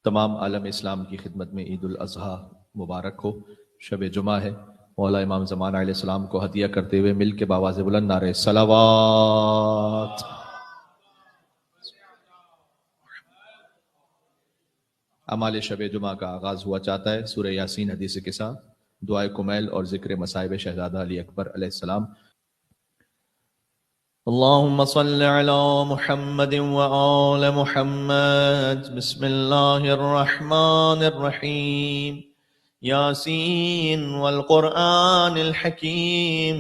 तमाम आलम इस्लाम की खिदमत में ईद उल अज़हा मुबारक हो। शब जुमा है। मौला इमाम ज़मान अलैहिस्सलाम को हदिया करते हुए मिल के बावाज़ बुलंद नारे सलावात। अमाल शब जुमा का आगाज़ हुआ चाहता है सूरह यासीन हदीस के साथ, दुआए कुमैल और ज़िक्र मसाइब शहज़ादा अली अकबर अलैहिस्सलाम। अल्लाहुम्मा सल्लि अला मुहम्मद व आल मुहम्मद। बिस्मिल्लाहिर रहमानिर रहीम। यासीन वल क़ुरआनिल हकीम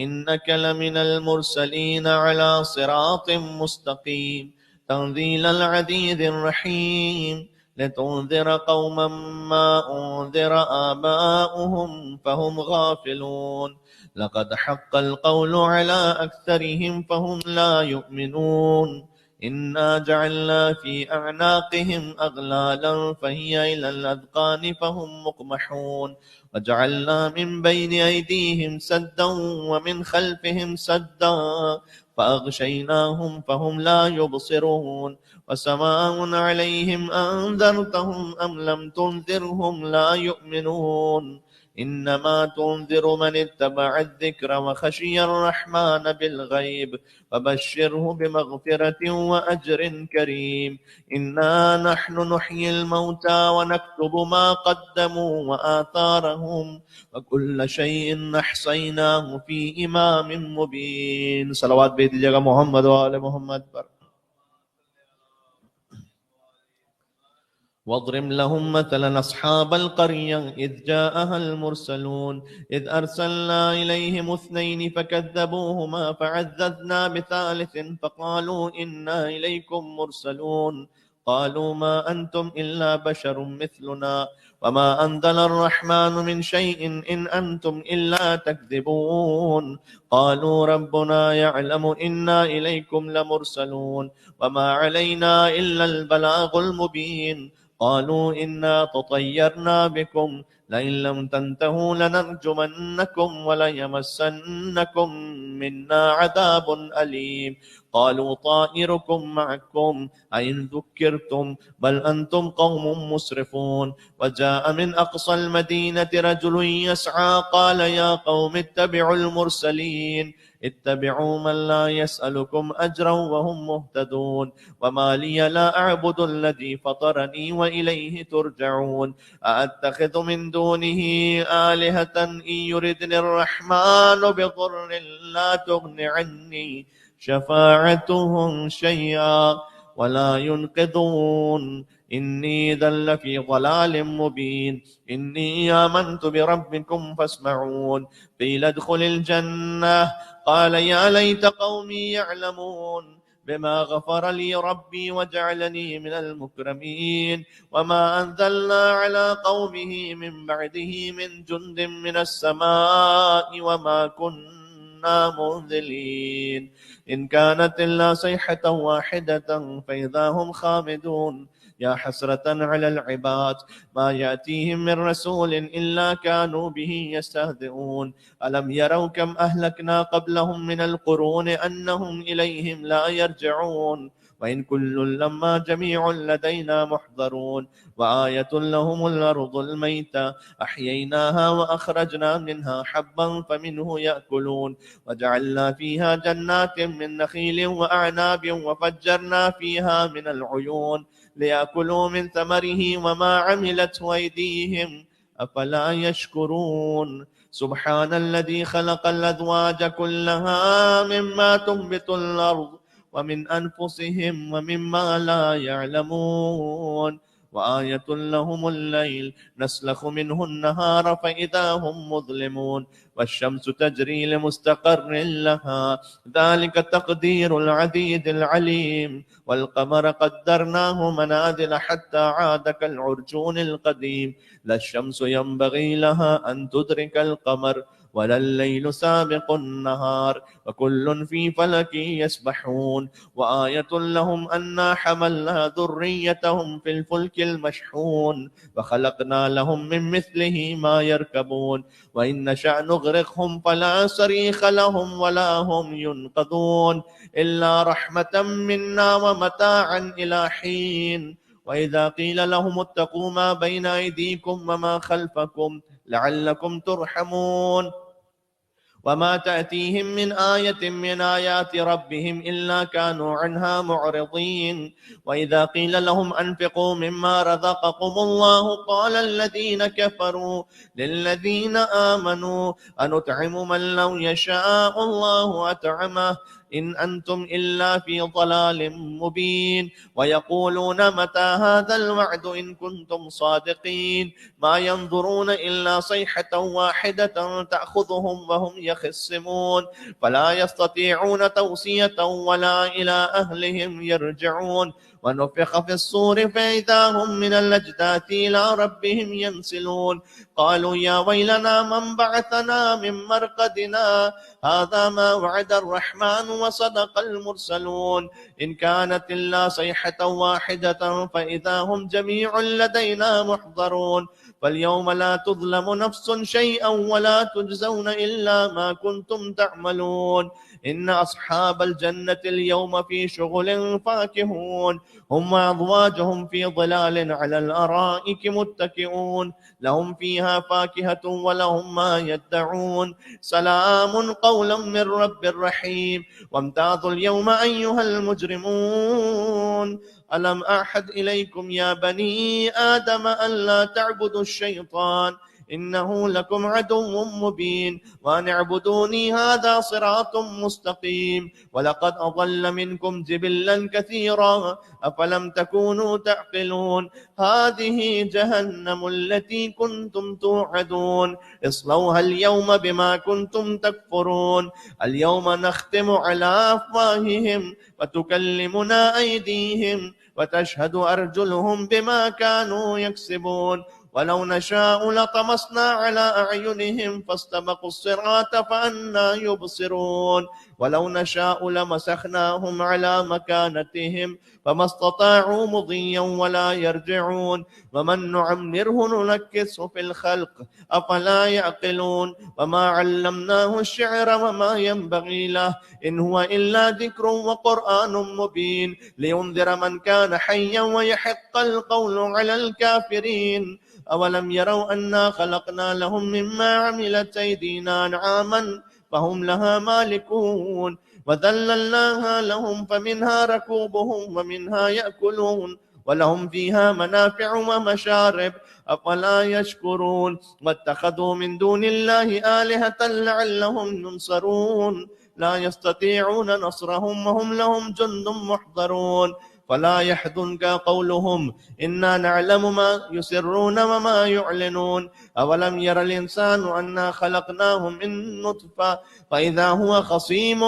इन्नका लमिनल मुरसलीन अला सिरातिम मुस्तक़ीम तंज़ीलल अज़ीज़िर रहीम लितुन्ज़िर क़ौमम मा उन्ज़िर आबाउहुम फ़हुम गाफ़िलून लक़द हक़्क़ल क़ौलु अला अक्सरिहिम फ़हुम ला युमिनून इन्ना जअलना फ़ी अअनाक़िहिम अग़लालन फ़हिय इलल अज़क़ानि फ़हुम मुक़महून वजअलना मिन बैनि अयदीहिम सद्दन व मिन ख़ल्फ़िहिम सद्दन फ़अग़शयनाहुम फ़हुम ला युबसिरून वसवाउन अलैहिम अअन्ज़रतहुम अम लम तुन्ज़िरहुम ला युमिनून इन्नमा तुन्ज़िरु मन इत्तबअ अज़्ज़िक्र व खशिय अर्रहमान बिलग़ैब फबश्शिरहु बिमग़फ़िरतिन व अज्रिन करीम। इन्ना नहनु नुह्यिल मौता व नक्तुबु मा क़द्दमू व आथारहुम व कुल्ल शैइन अहसैनाहु फ़ी इमामिन मुबीन। सलावत भेज दीजिएगा मोहम्मद व आले मोहम्मद पर। वाज़रिब लहुम मसलन अस्हाबल क़र्या इज़ जाअहल मुरसलून इज़ अरसलना इलैहिम इस्नैनि फ़कज़्ज़बूहुमा फ़अज़्ज़ज़ना बिसालिसिन फ़क़ालू इन्ना इलैकुम मुरसलून क़ालू मा अंतुम इल्ला बशरुम मिस्लुना वमा अंज़लर रहमानु मिन शैइन इन अंतुम इल्ला तक्ज़िबून क़ालू रब्बुना यअलमु इन्ना इलैकुम लमुरसलून वमा अलैना इल्लल बलागुल मुबीन क़ालू इन्ना ततय्यरना बिकुम लइन लम तंतहू लनरजुमन्नकुम वलयमस्सन्नकुम मिन्ना अज़ाबुन अलीम क़ालू ताइरुकुम मअकुम अइन ज़ुक्किरतुम बल अंतुम क़ौमुम मुस्रिफून वजाअ मिन अक़सल मदीनति रजुलुन यसअ क़ाल या क़ौम इत्तबिउल मुरसलीन इत्तबिउ मन ला यसअलुकुम अजरन वहुम मुहतदून वमा लिय ला अअबुदु अल्लज़ी फ़तरनी व इलैहि तुरजऊन अअत्तखिज़ु मिन दूनिही आलिहतन इन युरिदनिर रहमानु बिज़ुर्रिन ला तुग़नि अन्नी शफ़ाअतुहुम शयअ वला युनक़िज़ून इन्नी इज़्ज़न लफ़ी ज़लालिम मुबीन इन्नी आमनतु बिरब्बिकुम फ़स्मऊन क़ील उद्ख़ुलिल जन्नह क़ाल या लैत क़ौमी यअलमून बिमा गफ़र ली रब्बी वजअलनी मिनल मुकरमीन वमा अंज़लना अला क़ौमिही मिन बअदिही मिन जुन्दिन मिनस समाइ वमा कुन्ना मुनज़िलीन इन कानत इल्ला सयहतन वाहिदतन फ़इज़ा हुम खामिदून या हसरतन अलल इबाद मा यातीहिम मिन रसूलिन इल्ला कानू बिही यस्तहज़िऊन अलम यरौ कम अहलकना क़ब्लहुम मिनल क़ुरून अन्नहुम इलैहिम ला यरजिऊन व इन कुल्लुन लम्मा जमीउन लदैना मुहज़रून व आयतुन लहुमुल अर्ज़ुल मैता अह्यैनाहा व अख़रजना मिन्हा हब्बन फ़मिन्हु यअकुलून व जअलना फ़ीहा जन्नातिन मिन नख़ीलिन व अअनाबिन व फ़ज्जरना फ़ीहा मिनल उयून लियअकुलू मिन समरिही वमा अमिलतहु अयदीहिम अफ़ला यशकुरून सुब्हानल्लज़ी ख़लक़ल अज़वाज कुल्लहा मिम्मा तुंबितुल अर्ज़ व मिन अनफुसिहिम व मिम्मा ला यअलमून व आयतुन लहुमुल लैल नस्लखु मिन्हु अन्नहार फ़इज़ा हुम मुज़लिमून वश्शम्सु तजरी लिमुस्तक़र्रिन लहा ज़ालिक तक़दीरुल अज़ीज़िल अलीम वल क़मर क़द्दरनाहु मनाज़िल हत्ता आद कल उर्जूनिल क़दीम लश्शम्सु यंबग़ी लहा अन तुदरिकल क़मर वलल लैलु साबिक़ुन नहार व कुल्लुन फ़ी फ़लकिन यस्बहून व आयतुन लहुम अन्ना हमलना ज़ुर्रिय्यतहुम फ़िल फ़ुल्किल मशहून व ख़लक़ना लहुम मिन मिस्लिही मा यरकबून व इन नशअ नुग़रिक़हुम फ़ला सरीख़ लहुम वला हुम युनक़ज़ून इल्ला रहमतम मिन्ना व मताअन इला हीन وإذا قيل لهم اتقوا ما بين أيديكم وما خلفكم لعلكم ترحمون وما تأتيهم من آية من آيات ربهم إلا كانوا عنها معرضين وإذا قيل لهم أنفقوا مما رزقكم الله قال الذين كفروا للذين آمنوا أنطعم من لو يشاء الله أطعمه إن أنتم إلا في ضلال مبين ويقولون متى هذا الوعد إن كنتم صادقين ما ينظرون إلا صيحة واحدة تأخذهم وهم يخصمون فلا يستطيعون توصية ولا إلى أهلهم يرجعون ونفخ في الصور فإذا هم من الأجداث إلى ربهم ينسلون قالوا يا ويلنا من بعثنا من مرقدنا هذا ما وعد الرحمن وصدق المرسلون إن كانت إلا صيحة واحدة فإذا هم جميع لدينا محضرون فاليوم لا تظلم نفس شيئا ولا تجزون إلا ما كنتم تعملون إن أصحاب الجنة اليوم في شغل فاكهون هم وأزواجهم في ظلال على الأرائك متكئون لهم فيها فاكهة ولهم ما يدعون سلام قولا من رب رحيم وامتازوا اليوم أيها المجرمون ألم أعهد إليكم يا بني آدم ألا تعبدوا الشيطان إنه لكم عدو مبين وأن اعبدوني هذا صراط مستقيم ولقد أضل منكم جبلا كثيرا أفلم تكونوا تعقلون هذه جهنم التي كنتم توعدون اصلوها اليوم بما كنتم تكفرون اليوم نختم على أفواههم وتكلمنا أيديهم وتشهد أرجلهم بما كانوا يكسبون ولو نشاء لطمسنا على أعينهم فاستبقوا الصراط فأنى يبصرون ولو نشاء لمسخناهم على مكانتهم فما استطاعوا مضيا ولا يرجعون ومن نعمره ننكسه في الخلق أفلا يعقلون وما علمناه الشعر وما ينبغي له إن هو إلا ذكر وقرآن مبين لينذر من كان حيا ويحق القول على الكافرين أولم يروا أنا خلقنا لهم مما عملت أيدينا أنعاما فهم لها مالكون وذللناها لهم فمنها ركوبهم ومنها يأكلون ولهم فيها منافع ومشارب أفلا يشكرون واتخذوا من دون الله آلهة لعلهم ينصرون لا يستطيعون نصرهم وهم لهم جند محضرون فلا يحزنك قولهم إنا نعلم ما يسرون وما يعلنون أولم ير الإنسان أنا خلقناه من نطفة فإذا هو خصيم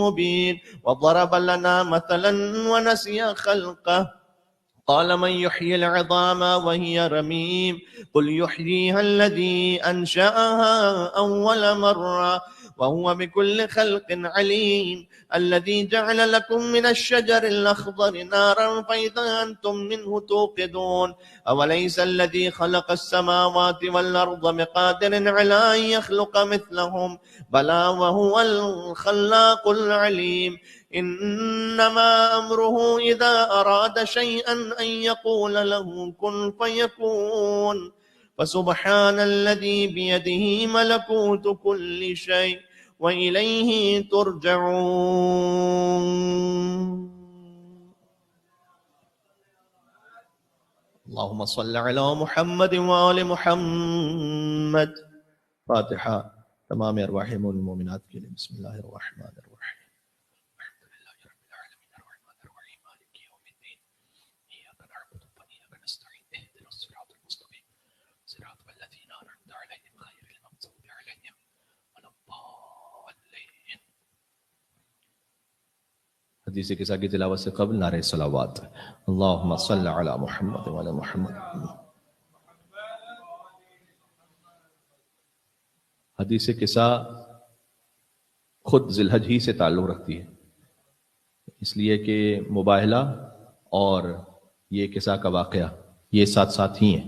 مبين وضرب لنا مثلا ونسي خلقه قال من يحيي العظام وهي رميم قل يحييها الذي أنشأها أول مرة وهو بكل خلق عليم الذي جعل لكم من الشجر الأخضر نارا فإذا أنتم منه توقدون أوليس الذي خلق السماوات والأرض بقادر على أن يخلق مثلهم بلى وهو الخلاق العليم إنما أمره إذا أراد شيئا أن يقول له كن فيكون فسبحان الذي بيده ملكوت كل شيء وإليه ترجعون. اللهم صل على محمد وآل محمد. فاتحة تمام أرواح المؤمنات के लिए بسم الله الرحمن الرحيم. الحمد لله رب العالمين الرحمن الرحيم مالك يوم الدين إياك نعبد وإياك نستعين اهدنا الصراط المستقيم صراط الذين أنعمت عليهم غير المغضوب عليهم ولا الضالين. हदीस के साथ की तिलावत से कबल नारे सलावत अल्लाहुम्मा सल्लि अला मुहम्मद व अला मुहम्मद. हदीस किसा खुद जिलहज ही से ताल्लुक़ रखती है, इसलिए कि मुबाहला और ये किसा का वाक़या ये साथ साथ ही हैं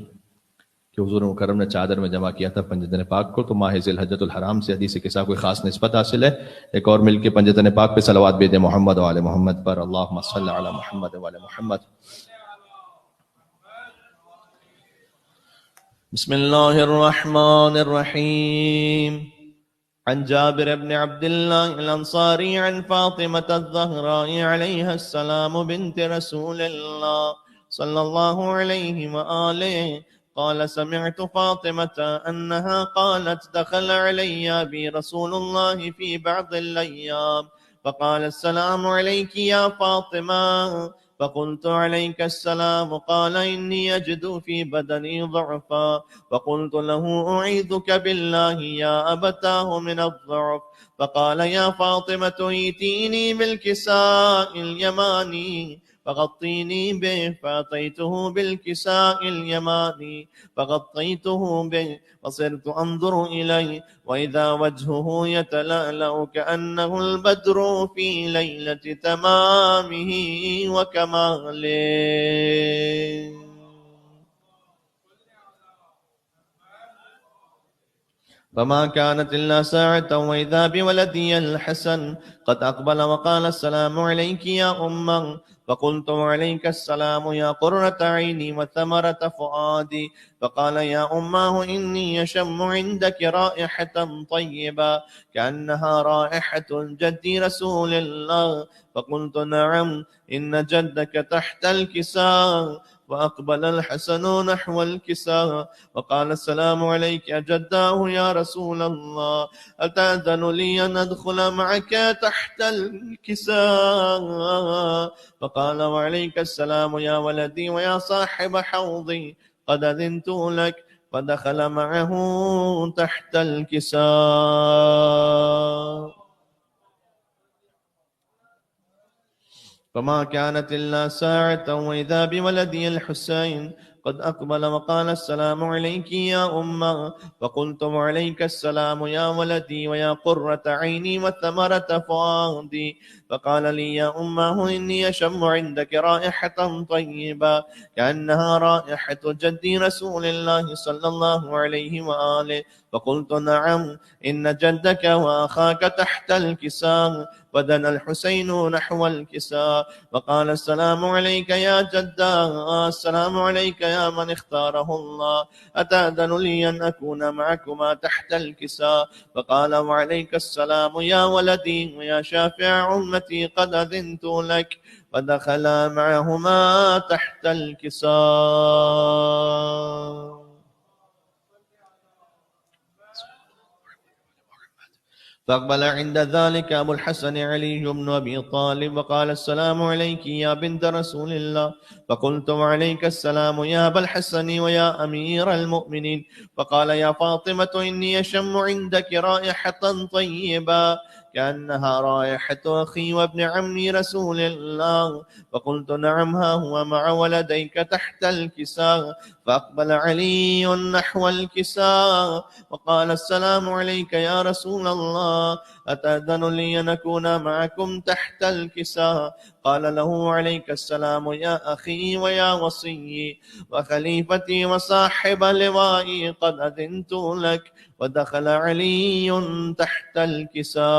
कि हुज़ूर मुकर्रम ने चादर में जमा किया था पंजतन पाक को, तो माह ज़िलहज्जतुल हराम से हदीस किसा कोई ख़ास निस्बत हासिल है. एक और मिल के पंजतन पाक पे सलवात भेदे मोहम्मद व आले मोहम्मद पर. अल्लाहुम्मा सल्लि अला मुहम्मद व आले मोहम्मद. بسم الله الرحمن الرحيم. عن جابر بن عبد الله الأنصاري عن فاطمة الزهراء عليها السلام بنت رسول الله صلى الله عليه وآله قال سمعت فاطمة أنها قالت دخل علي أبي رسول الله في بعض الأيام فقال السلام عليك يا فاطمة فقلت عليك السلام قال إني أجد في بدني ضعفا فقلت له أعيذك بالله يا أبتاه من الضعف فقال يا فاطمة ائتيني بالكساء اليماني فغطيني به فأتيته بالكساء اليماني فغطيته به فصرت أنظر إليه وإذا وجهه يتلألأ كأنه البدر في ليلة تمامه وكماله. فما كانت إلا ساعة وإذا بولدي الحسن قد أقبل وقال السلام عليك يا أمه فقلت وعليك السلام يا قرة عيني وثمرة فؤادي فقال يا أماه إني أشم عندك رائحة طيبة كأنها رائحة جد رسول الله فقلت نعم إن جدك تحت الكساء وأقبل الحسن نحو الكساء وقال السلام عليك يا جداه يا رسول الله أتأذن لي أن أدخل معك تحت الكساء فقال وعليك السلام يا ولدي ويا صاحب حوضي قد أذنت لك فدخل معه تحت الكساء. فما كانت إلا ساعة وإذا بولدي الحسين قد أقبل وقال السلام عليك يا أمه فقلت وعليك السلام يا ولدي ويا قرة عيني وثمرة فؤادي فقال لي يا أمه إني أشم عندك رائحة طيبة كأنها رائحة جدي رسول الله صلى الله عليه وآله فقلت نعم إن جدك وأخاك تحت الكساء ودنا الحسين نحو الكساء وقال السلام عليك يا جدا السلام عليك يا من اختاره الله أتأذن لي أن أكون معكما تحت الكساء فقال وعليك السلام يا ولدي ويا شافع أمتي قد أذنت لك فدخلا معهما تحت الكساء. فأقبل عند ذلك أبو الحسن علي بن أبي طالب وقال السلام عليك يا بنت رسول الله فقلت وعليك السلام يا أبا الحسن ويا أمير المؤمنين فقال يا فاطمة إني أشم عندك رائحة طيبة كأنها رائحة أخي وابن عمي رسول الله فقلت نعم ها هو مع ولديك تحت الكساء فأقبل علي نحو الكساء وقال السلام عليك يا رسول الله أتأذن لي أن أكون معكم تحت الكساء قال له عليك السلام يا أخي ويا وصي وخليفتي وصاحب لوائي قد أذنت لك ودخل علي تحت الكساء.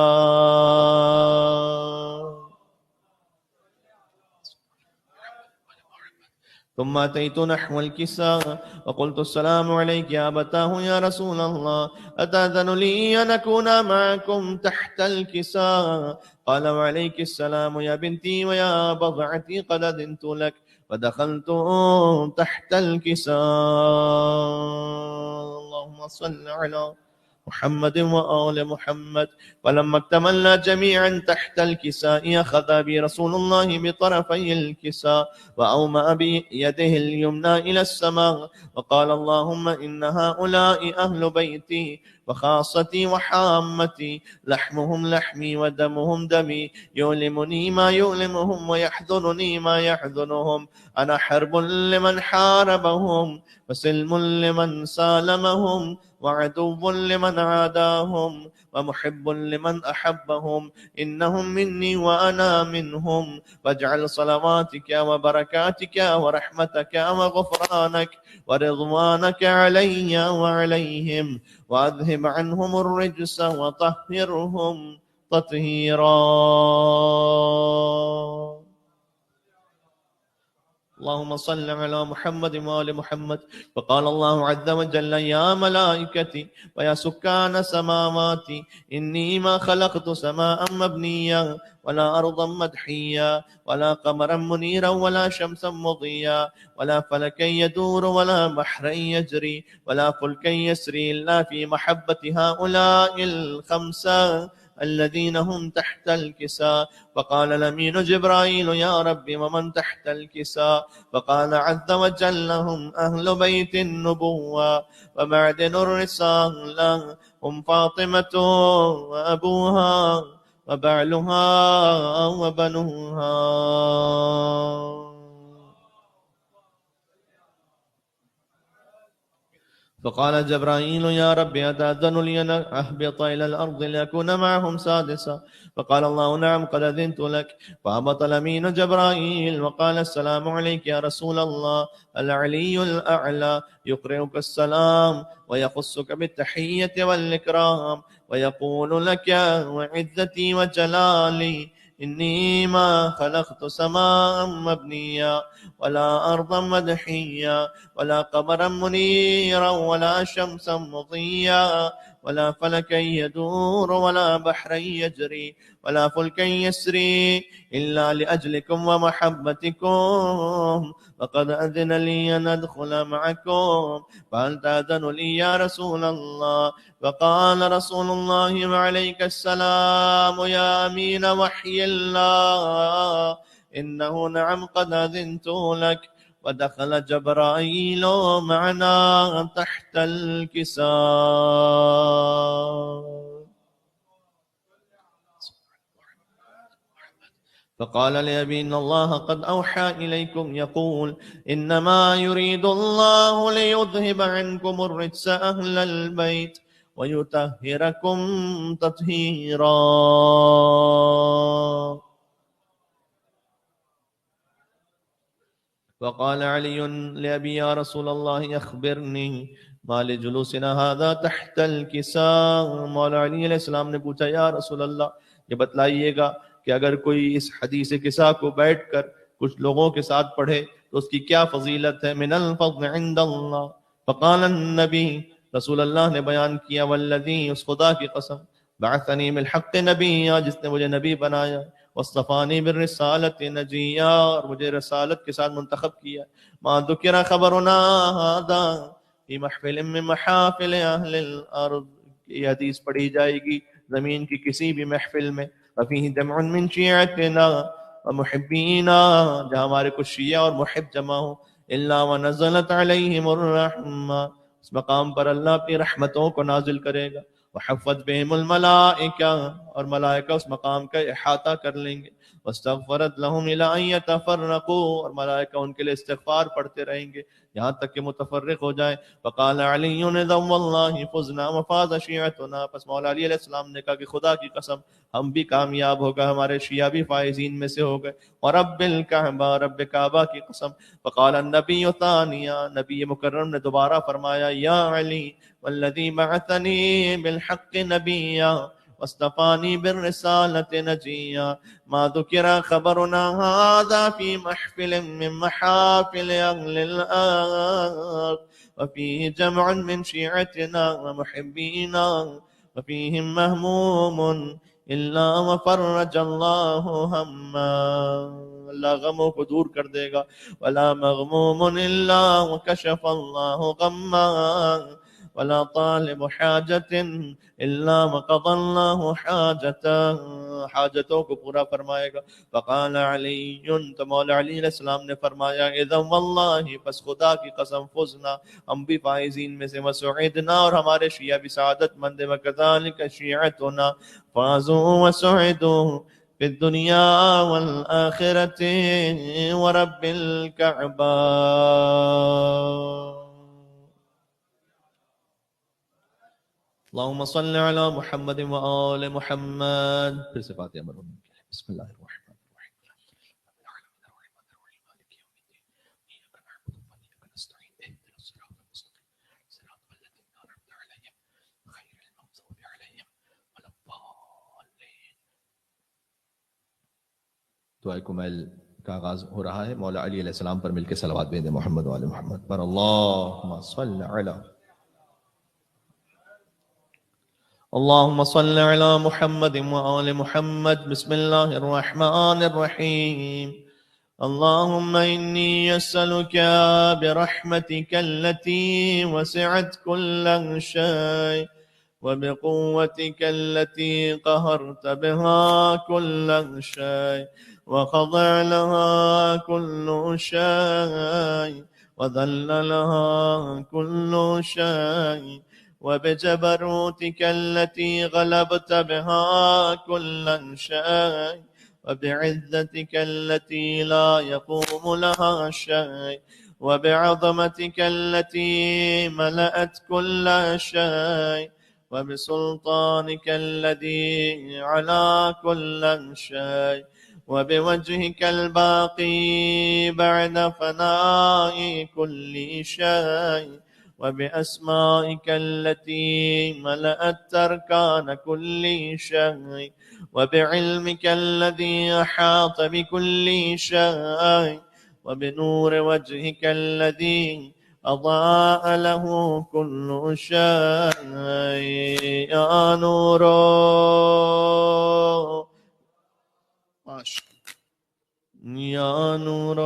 ثم أتيت نحو الكساء وقلت السلام عليك يا أبتاه يا رسول الله أتأذن لي أن أكون معكم تحت الكساء قال وعليك السلام يا بنتي ويا بضعتي قد أذنت لك فدخلت تحت الكساء. اللهم صل على محمد وآل محمد. ولما اكتملنا جميعا تحت الكساء أخذ بي رسول الله بطرفي الكساء وأومأ بيده اليمنى إلى السماء وقال اللهم إن هؤلاء أهل بيتي وخاصتي وحامتي لحمهم لحمي ودمهم دمي يؤلمني ما يؤلمهم ويحزنني ما يحزنهم أنا حرب لمن حاربهم وسلم لمن سالمهم وعدو لمن عاداهم ومحب لمن أحبهم إنهم مني وأنا منهم واجعل صلواتك وبركاتك ورحمتك وغفرانك ورضوانك علي وعليهم وأذهب عنهم الرجس وطهرهم تطهيرا. اللهم صل على محمد وآل محمد. وقال الله عز وجل يا ملائكتي ويا سكان سماواتي إني ما خلقت سماء مبنيا ولا أرضا مدحيا ولا قمرا منيرا ولا شمسا مضيا ولا فلكا يدور ولا بحرا يجري ولا فلكا يسري إلا في محبة هؤلاء الخمسة الذين هم تحت الكساء. فقال الأمين جبرائيل يا رب ومن تحت الكساء؟ فقال عز وجل هم أهل بيت النبوة ومعدن الرسالة، هم فاطمة وأبوها وبعلها وبنوها. فقال جبرائيل يا رب أتأذن لي أن أهبط إلى الأرض لأكون معهم سادسا؟ فقال الله نعم قد أذنت لك. فهبط الأمين جبرائيل وقال السلام عليك يا رسول الله. العلي الأعلى يقرئك السلام ويخصك بالتحية والإكرام ويقول لك وعزتي وجلالي إني ما خلقت سماء مبنيا ولا أرضا مدحيا ولا قمرا منيرا ولا شمسا مضيا ولا فلكا يدور ولا بحرا يجري ولا فلكا يسري إلا لأجلكم ومحبتكم، فقد أذن لي أن أدخل معكم، فهل تأذن لي يا رسول الله؟ فقال رسول الله وعليك السلام يا أمين وحي الله إنه نعم قد أذنت لك. ودخل جبرائيل معنا تحت الكساء. فقال لأبي إن الله قد أوحى إليكم يقول إنما يريد الله ليذهب عنكم الرجس أهل البيت ويطهركم تطهيرا. وقال علي لأبي يا رسول الله أخبرني ما لجلوسنا هذا تحت الكساء؟ مولا علی علیہ السلام نے پوچھا یا رسول اللہ یہ بتلائیے گا کہ اگر کوئی اس حدیث کساء کو بیٹھ کر کچھ لوگوں کے ساتھ پڑھے تو اس کی کیا فضیلت ہے؟ من الفضل عند اللہ. فقال النبی، رسول اللہ نے بیان کیا والذی، اس خدا کی قسم، بعثنی بالحق نبیا، جس نے مجھے نبی بنایا، واصطفانی بالرسالت نجیا، اور مجھے رسالت کے ساتھ منتخب کیا، ما ذکر خبرنا هذا فی محفل من محافل اہل الارض، یہ حدیث پڑھی جائے گی زمین کی کسی بھی محفل میں، وفیہ جمع من شیعتنا ومحبینا، جہاں ہمارے کچھ شیعہ اور محب جمع ہوں، الا ونزلت علیہم الرحمہ، اس مقام پر اللہ اپنی رحمتوں کو نازل کرے گا، وحفت بہم الملائکہ، اور ملائکہ اس مقام کا احاطہ کر لیں گے، واستغفرت لہم الی ان یتفرقوا، اور ملائکہ ان کے لیے استغفار پڑھتے رہیں گے یہاں تک کہ متفرق ہو جائیں. فقال علی ذو اللہ فزنا وفاز شیعتنا، پس مولا علی علیہ السلام نے کہا کہ خدا کی قسم ہم بھی کامیاب ہو گئے، ہمارے شیعہ بھی فائزین میں سے ہو گئے، اور رب الکعبہ، رب کعبہ کی قسم. فقال النبی ثانیہ، نبی مکرم نے دوبارہ فرمایا یا علی والذی بعثنی بالحق نبیا واصطفانی بالرسالة نجیا، ما ذکر خبرنا هذا في محفل من محافل أهل الأرض وفيه جمع من شيعتنا ومحبينا وفيهم مهموم إلا وفرج الله هما، اللہ غموں کو دور کر دے گا، ولا مغموم إلا وكشف الله غما، ولا طالب حاجت الا وقضى اللہ حاجته، حاجتوں کو پورا فرمائے گا. فقال علی، تو مولا علی علیہ السلام نے فرمایا اذا واللہ، پس خدا کی قسم، فزنا، ہم بھی فائزین میں سے، وسعدنا، اور ہمارے شیعہ بھی سعادت مند، وکذالک شیعتنا فازوا وسعدوا فی الدنیا والآخرة ورب الکعبہ. اللهم صل على محمد وآل محمد. پھر سے فاتحہ مرحوم. بسم اللہ الرحمن الرحیم. مالک یوم الدین، ایاک نعبد وایاک نستعین، اهدنا الصراط المستقیم، صراط الذین انعمت علیہم غیر المغضوب علیہم ولا الضالین. دعائے کمیل का आगाज हो रहा है। मौला अली अलैहिस्सलाम पर मिलकर सलावत भेजें मोहम्मद वाले मोहम्मद पर। अल्लाहुम्मा सल्लि अला अल्लाहुम्मा सल्लि अला मुहम्मद व आले मुहम्मद। बिस्मिल्लाहिर रहमानिर रहीम। अल्लाहुम्मा इन्नी अस्अलुका बिरहमतिका अल्लती वसिअत कुल्ल शै وبقوتك التي قهرت بها كل شيء وخضع لها كل شيء وذل لها كل شيء وبجبروتك التي غلبت بها كل شيء وبعزتك التي لا يقوم لها شيء وبعظمتك التي ملأت كل شيء وبسلطانك الذي على كل شيء وبوجهك الباقي بعد فناء كل شيء وبأسمائك التي ملأت تركان كل شيء وبعلمك الذي أحاط بكل شيء وبنور وجهك الذي أضاء له كل شيء يا نور يا نور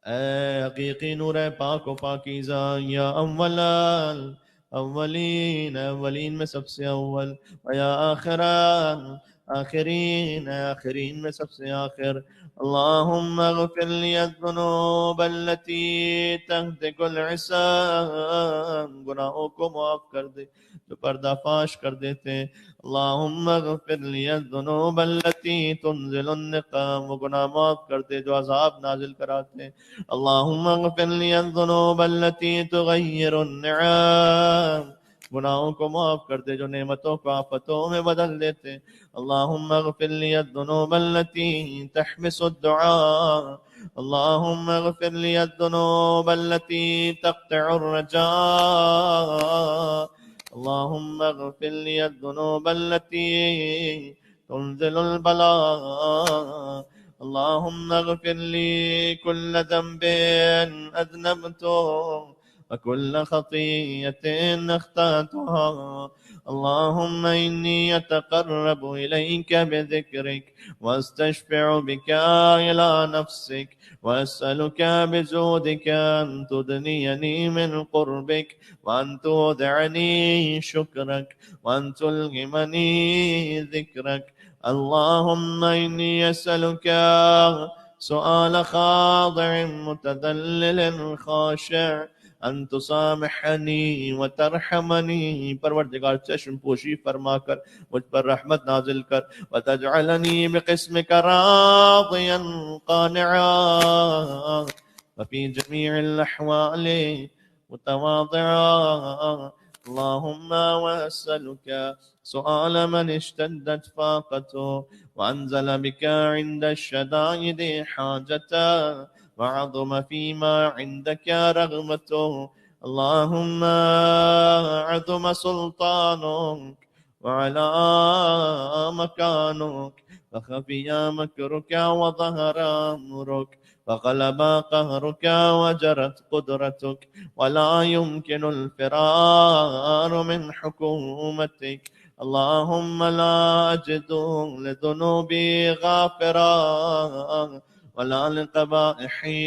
हकीकी नूर पाक व पाकीज़ा या अव्वल अव्वलीन अव्वलीन में सबसे अव्वल व या आखिरन आखिरीन आखिरीन में सबसे आखिर। अल्लाहुम्मा अग़फ़िर ली अज़्ज़ुनूब अल्लती तहतिकुल इसाम। गुनाहों को माफ कर दे जो पर्दाफाश कर देते। अल्लाहुम्मा अग़फ़िर ली अज़्ज़ुनूब अल्लती तुनज़िलुन निक़ाम। वो गुनाह माफ कर दे जो अज़ाब नाजिल कराते। अल्लाहुम्मा अग़फ़िर ली अज़्ज़ुनूब अल्लती तुग़य्यिरुन निआम। गुनाहों को माफ कर दे जो नेमतों को आफतों में बदल देते। अल्लाहुम्मा अग़फ़िर ली अज़्ज़ुनूब अल्लती तहबिसुद दुआ। अल्लाहुम्मा अग़फ़िर ली अज़्ज़ुनूब अल्लती तक़तउर रजा। अल्लाहुम्मा अग़फ़िर ली अज़्ज़ुनूब अल्लती तुनज़िलुल बला। अल्लाहुम्मा अग़फ़िर ली कुल्ल ज़ंबिन अज़नबतु व कुल्ल ख़तीअतिन अख़्तअतुहा। अल्लाहुम्मा इन्नी अतक़र्रबु इलैका बिज़िक्रिक वअस्तशफ़िअ बिका इला नफ़्सिक वअसअलुका बिजूदिका अन तुदनियनी मिन क़ुर्बिक वअन तुवज़िअनी शुक्रक वअन तुल्हिमनी ज़िक्रक। अल्लाहुम्मा इन्नी अस्अलुका सुआल खादिअ मुतज़ल्लिल खाशिअ अन तुसामिहनी व तरहमनी। परवरदिगार चश्म पोशी फरमाकर मुझ पर रहमत नाजिल कर। व तजअलनी बिक़िस्मिका राज़ियन क़ानिअ व फ़ी जमीइल अहवालि मुतवाज़िअ। अल्लाहुम्मा वअस्अलुका सुआल मन इश्तद्दत फ़ाक़तुहु वअंज़ल बिका इंद अश्शदाइदि हाजतुहु वअज़ुम फ़ीमा इंदका रग़बतुहु। अल्लाहुम्मा अज़ुम सुल्तानुक वअला मकानुक वख़फ़िया मकरुका वज़हरा अम्रुक वग़लबा क़हरुका वजरत क़ुदरतुक वला युमकिनुल फ़िरारु मिन हुकूमतिक। अल्लाहुम्मा ला अजिदु लिज़ुनूबी गाफ़िरा वला लिक़बाइही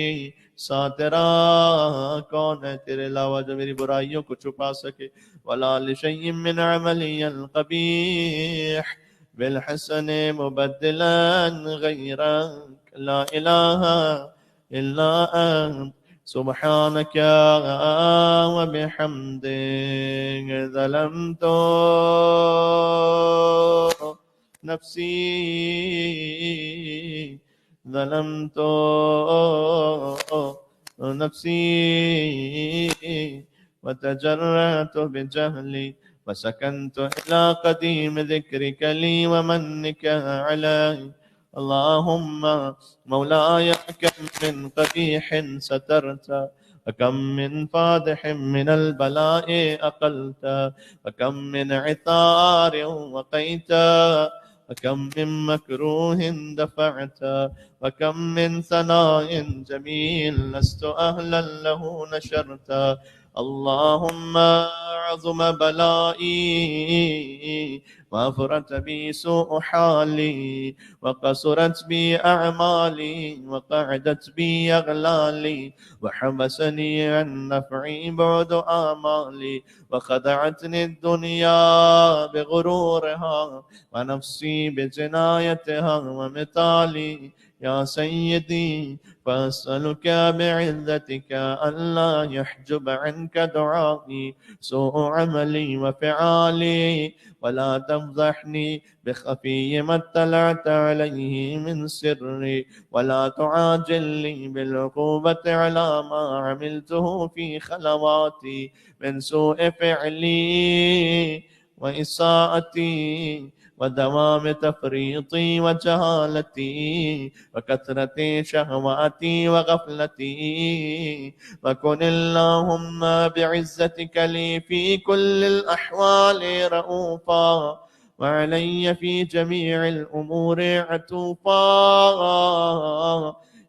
सातिरा। कौन है तेरे अलावा जो मेरी बुराइयों को छुपा सके। वला लिशय्इन मिन अमलियल क़बीह बिलहसन मुबद्दिलन गैरक ला इलाहा इल्ला अंत सुब्हानका व बिहम्दिक ज़लमतु नफ्सी ज़लमतु नफ्सी व तजर्रतु बिजहली व सकनतु इला क़दीम ज़िक्रिका ली व मन्निका अलैहि। अल्लाहुम्मा मौलाया कम मिन क़बीहिन सतरता व कम मिन फ़ादिहिन मिनल बलाए अक़लता व कम मिन इतारिन वक़ैता وكم من مكروه دفعت، وكم من ثناء جميل لست أهلا له نشرت. اللهم عظم بلائي وأفرت بي سوء حالي، وقصرت بي أعمالي، وقعدت بي أغلالي، وحبسني عن نفعي بعد آمالي، وخدعتني الدنيا بغرورها، ونفسي بجنايتها ومثالي. يا سيدي فأسألك بعزتك ألا يحجب عنك دعائي سوء عملي وفعالي، ولا تفضحني بخفي ما اطلعت عليه من سري، ولا تعاجل لي بالعقوبة على ما عملته في خلواتي من سوء فعلي وإساءتي ودوام تفريطي وجهالتي وكثرة شهواتي وغفلتي. وكن اللهم بعزتك لي في كل الأحوال رؤوفا، وعلي في جميع الأمور عطوفا.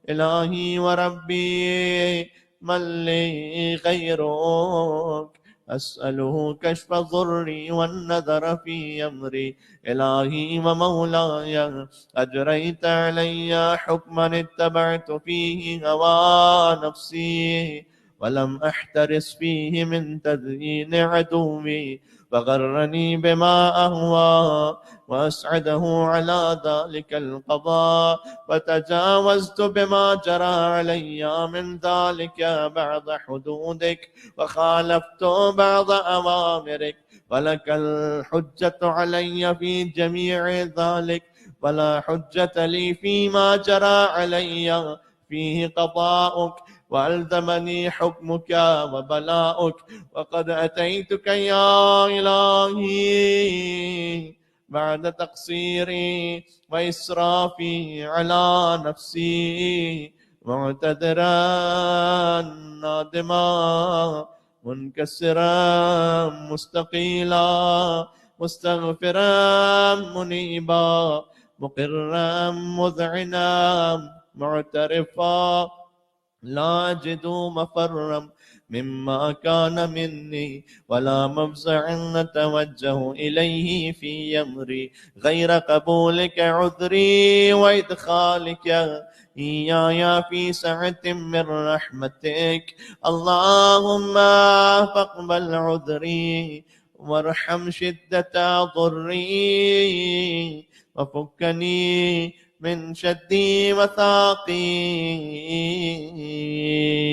إلهي وربي من لي غيرك، أسأله كشف ضري والنذر في أمري. إلهي ومولاي أجريت علي حكما اتبعت فيه هوى نفسي، ولم أحترس فيه من تزيين عدوي، فغرني بما أهوى وأسعده على ذلك القضاء، وتجاوزت بما جرى علي من ذلك بعض حدودك، وخالفت بعض أوامرك، ولك الحجة علي في جميع ذلك، ولا حجة لي فيما جرى علي فيه قضاؤك، وألزمني حكمك وبلاؤك. وقد أتيتك يا إلهي بعد تقصيري وإسرافي على نفسي، معتذرا نادما منكسرا مستقيلا، مستغفرا منيبا، مقرا مذعنا معترفا، لا أجد مفرا مما كان مني، ولا مفزع نتوجه إليه في أمري غير قبولك عذري وإدخالك إياي في سعة من رحمتك. اللهم فاقبل عذري وارحم شدة ضري، وفكني من شدي وثاقي.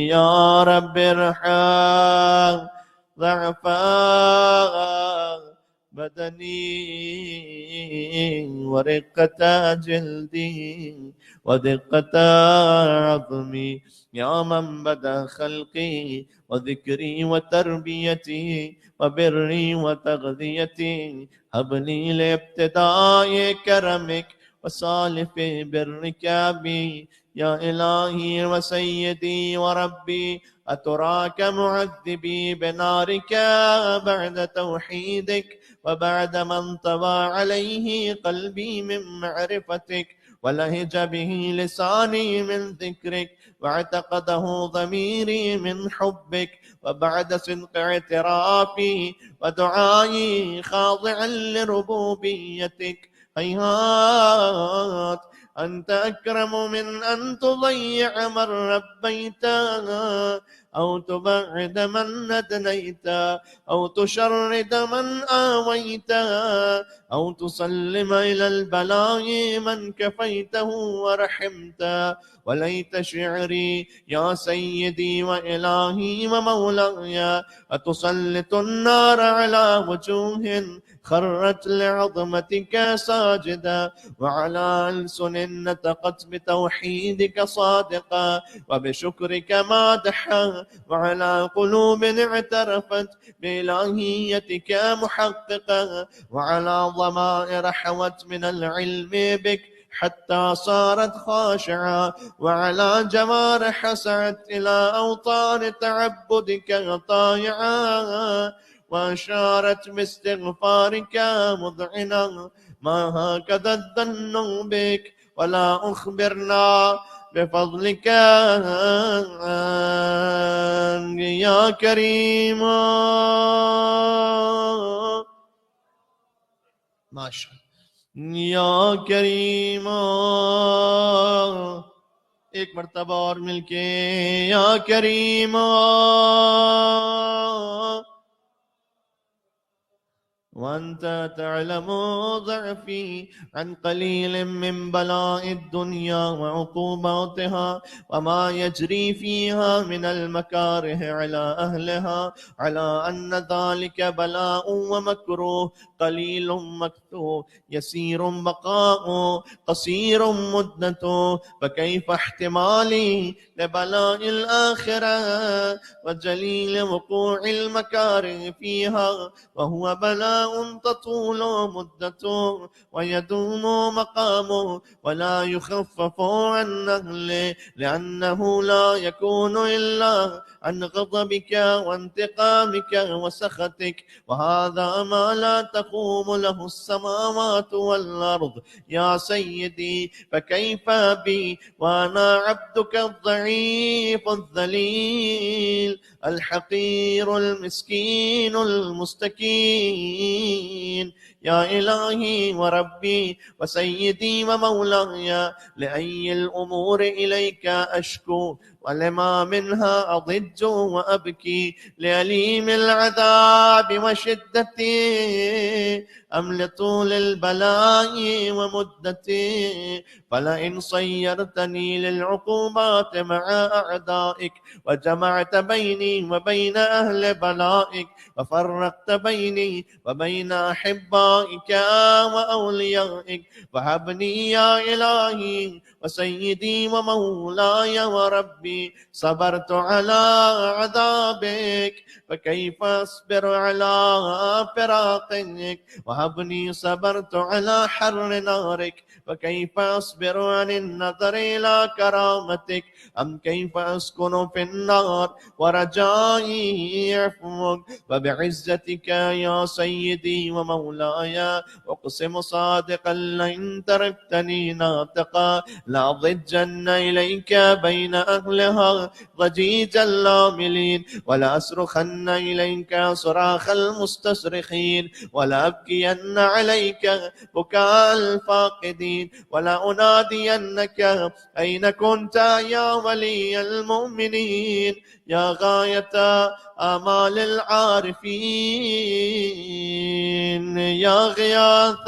يا رب ارحم ضعفا بدني ورقة جلدي ودقة عظمي، يا من بدا خلقي وذكري وتربيتي وبري وتغذيتي. هب لي لابتداء كرمك وصالف برك بي. يا إلهي وسيدي وربي، أتراك معذبي بنارك بعد توحيدك، وبعد ما انطوى عليه قلبي من معرفتك، ولهج به لساني من ذكرك، واعتقده ضميري من حبك، وبعد صدق اعترافي ودعائي خاضعا لربوبيتك. هيهات أنت أكرم من أن تضيع من ربيته، أو تبعد من ندنيت، أو تشرد من آويت، أو تسلم إلى البلاء من كفيته ورحمت. وليت شعري يا سيدي وإلهي ومولاي أتسلط النار على وجوه خرت لعظمتك ساجدا، وعلى ألسن نطقت بتوحيدك صادقا وبشكرك مادحا، وعلى قلوب اعترفت بإلهيتك محققا، وعلى ضمائر حوت من العلم بك حتى صارت خاشعة، وعلى جوارح سعت إلى أوطان تعبدك طائعة، وأشارت باستغفارك مذعنا ما هكذا الظن بك ولا أخبرنا بفضلك يا كريم. ما شاء الله يا كريم. एक मर्तबा और मिलके या करीम وأنت تعلم ضعفي عن قليل من بلاء الدنيا وعقوباتها وما يجري فيها من المكاره على أهلها، على أن ذلك بلاء ومكروه قليل مكتوب يسير بقاء قصير مدته، فكيف احتمالي لبلاء الآخرة وجليل وقوع المكاره فيها وهو بلاء تطول مدته ويدوم مقامه ولا يخفف عن أهله، لأنه لا يكون إلا عن غضبك وانتقامك وسخطك، وهذا ما لا تقوم له السماوات والأرض يا سيدي، فكيف بي وأنا عبدك الضعيف الذليل الحقير المسكين المستكين. يا إلهي وربي وسيدي ومولاي، لأي الأمور إليك أشكو ولما منها أضج وأبكي، لأليم العذاب وشدته أم لطول البلاء ومدته، فلئن صيرتني للعقوبات مع أعدائك وجمعت بيني وبين أهل بلائك وفرقت بيني وبين أحبائك وأوليائك، فهبني يا إلهي وسيدي ومولاي وربي، صبرت على عذابك فكيف أصبر على فراقك، وهبني صبرت على حر نارك فكيف أصبر عن النظر إلى كرامتك، أم كيف أسكن في النار ورجائي عفوك، وبعزتك يا سيدي ومولاي أقسم صادقا لئن تركتني ناطقا لأضجن إليك بين أهلها ضجيج اللاملين، ولا أصرخن إليك صراخ المستصرخين، ولا أبكين عليك بكاء الفاقدين، ولا أنادينك أين كنت يا ولي المؤمنين، يا غاية آمال العارفين، يا غياث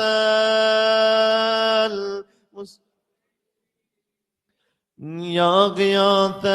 يا غياث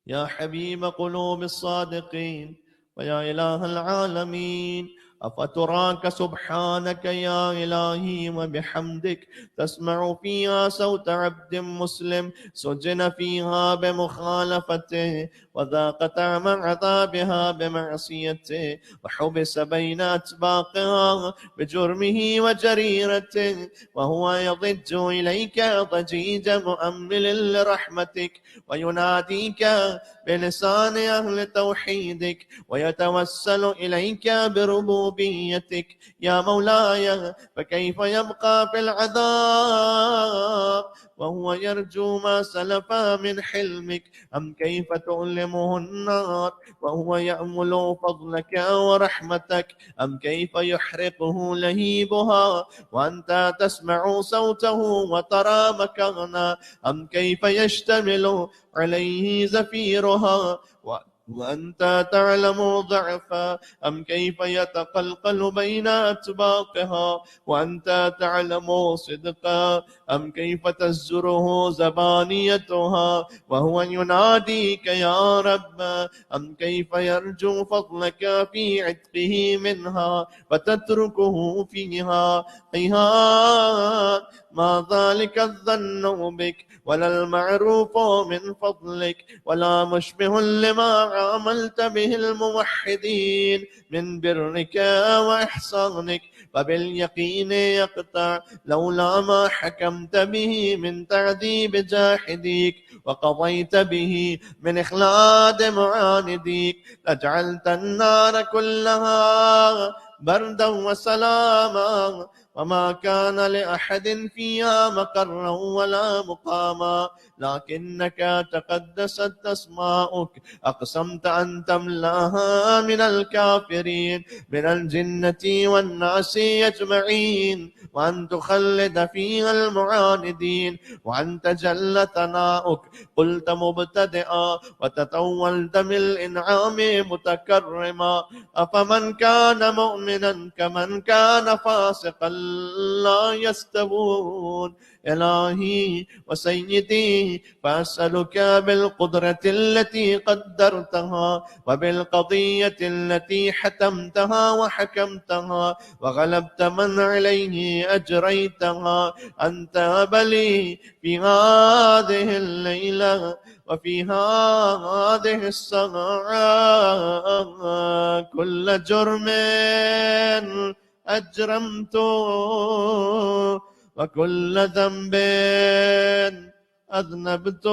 يا حبيب قلوب الصادقين ويا إله العالمين، أفتراك سبحانك يا إلهي وبحمدك تسمع فيها صوت عبد مسلم سجن فيها بمخالفته وذاق طعم عذابها بمعصيته وحبس بين أطباقها بجرمه وجريرته، وهو يضج إليك ضجيج مؤمل لرحمتك ويناديك بلسان أهل توحيدك ويتوسل إليك بربوبيتك يا مولاي، فكيف يبقى في العذاب وهو يرجو ما سلف من حلمك، أم كيف تؤلمه النار وهو يأمل فضلك ورحمتك، أم كيف يحرقه لهيبها وأنت تسمع صوته وترى مكانا، أم كيف يشتمل عليه زفيرها وأنت تعلم ضعفا، أم كيف يتقلقل بين أطباقها وأنت تعلم صدقا، أم كيف تزجره زبانيتها وهو يناديك يا رب، أم كيف يرجو فضلك في عتقه منها فتتركه فيها، هيهات ما ذلك الظن بك ولا المعروف من فضلك ولا مشبه لما عاملت به الموحدين من برك وإحسانك، فباليقين يقطع لولا ما حكمت به من تعذيب جاحديك وقضيت به من إخلاد معانديك لجعلت النار كلها بردا وسلاما، وما كان لأحد فيها مقرا ولا مقاما، لكنك تقدست أسماؤك أقسمت أن تملاها من الكافرين من الجنة والناس أجمعين، وأن تخلد فيها المعاندين، وأن تجل ثناؤك قلت مبتدئا وتطولت بالإنعام متكرما. أفمن كان مؤمنا كمن كان فاسقا لا يستوون. إلهي وسيدي، فأسألك بالقدرة التي قدرتها وبالقضية التي حتمتها وحكمتها وغلبت من عليه أجريتها، أن تهب لي في هذه الليلة وفي هذه الساعة كل جرم أجرمته وكل ذنب أذنبت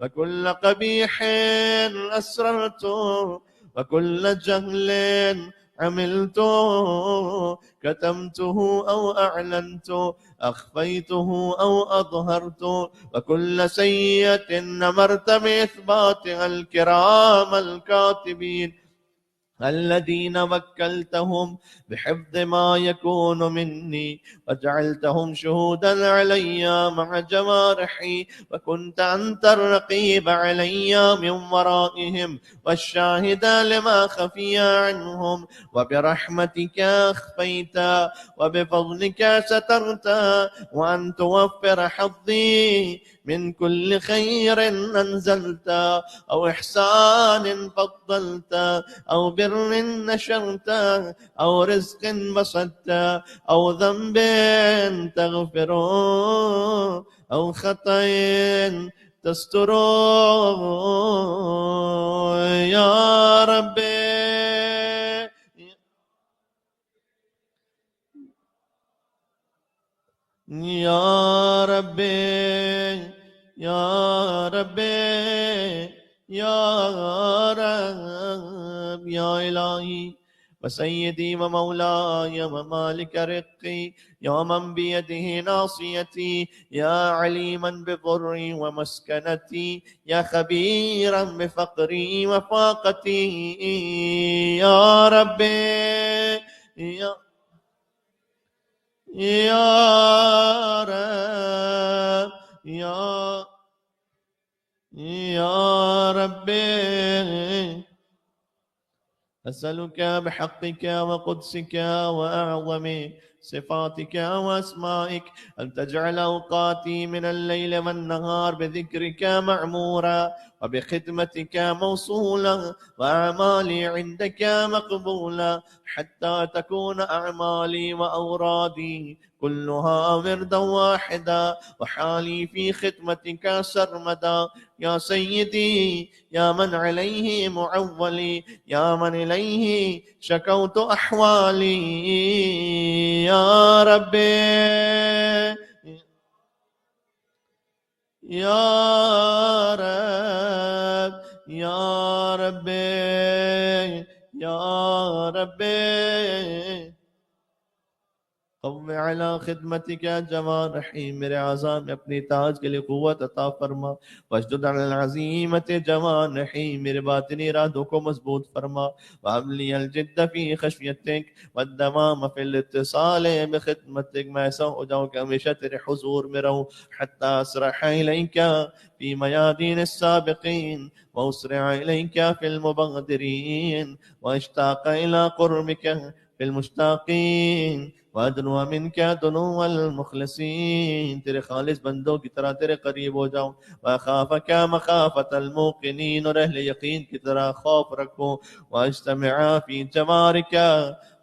وكل قبيح أسررت وكل جهل عملت كتمته أو أعلنت أخفيته أو أظهرت وكل سيئة نمرت بإثباتها الكرام الكاتبين الذين وكلتهم بحفظ ما يكون مني وجعلتهم شهودا علي مع جوارحي، وكنت أنت الرقيب علي من ورائهم والشاهد لما خفي عنهم، وبرحمتك أخفيت وبفضلك سترت، وأن توفر حظي من كل خير أنزلت أو إحسان فضلت أو بر نشرت أو رزق بسطت أو ذنب تغفر أو خطأ تستر يا ربي يا ربي يا ربي يا رب يا إلهي وسيدي ومولاي ومالك رقي، يا من بيده ناصيتي، يا عليما بضري ومسكنتي، يا خبيرا بفقري وفاقتي، يا ربي يا رب يا ربي، أسألك بحقك وقدسك وأعظم صفاتك وأسمائك أن تجعل أوقاتي من الليل والنهار بذكرك معمورا وبخدمتك موصولا وأعمالي عندك مقبولا، حتى تكون أعمالي وأورادي كلها وردا واحدا وحالي في خدمتك سرمدا. يا سيدي، يا من عليه معولي، يا من إليه شكوت أحوالي، يا ربي يا رب يا ربي يا ربي، قو على खिदमतिक जवारही, मेरे आज़ा में अपनी ताज के लिए कुव्वत अता फरमा, वशदुद अल अज़ीमत जवारही, मेरे बातिनी इरादों को मजबूत फरमा, वहबली अल जिद्द फी खशियतिक वद्दवाम फिल इत्तिसाल बिखिदमतिक, मैं ऐसा हो जाऊं कि हमेशा तेरे हुजूर में रहूं, हत्ता असरह इलैका फी मयादीन अस्साबिकीन व उसरअ इलैका फिल मुबग्दिरीन व अश्ताक़ इला क़ुर्बिक फिल मुश्ताक़ीन वादनुआ मिनका दुनुअल मुखलसीन, तेरे खालिस बंदों की तरह तेरे करीब हो जाऊं, वखाफका मखाफतल मुक़िनीन, और अहले यकीन की तरह खौफ रखूं, वअज्तमिअ फी जवारिका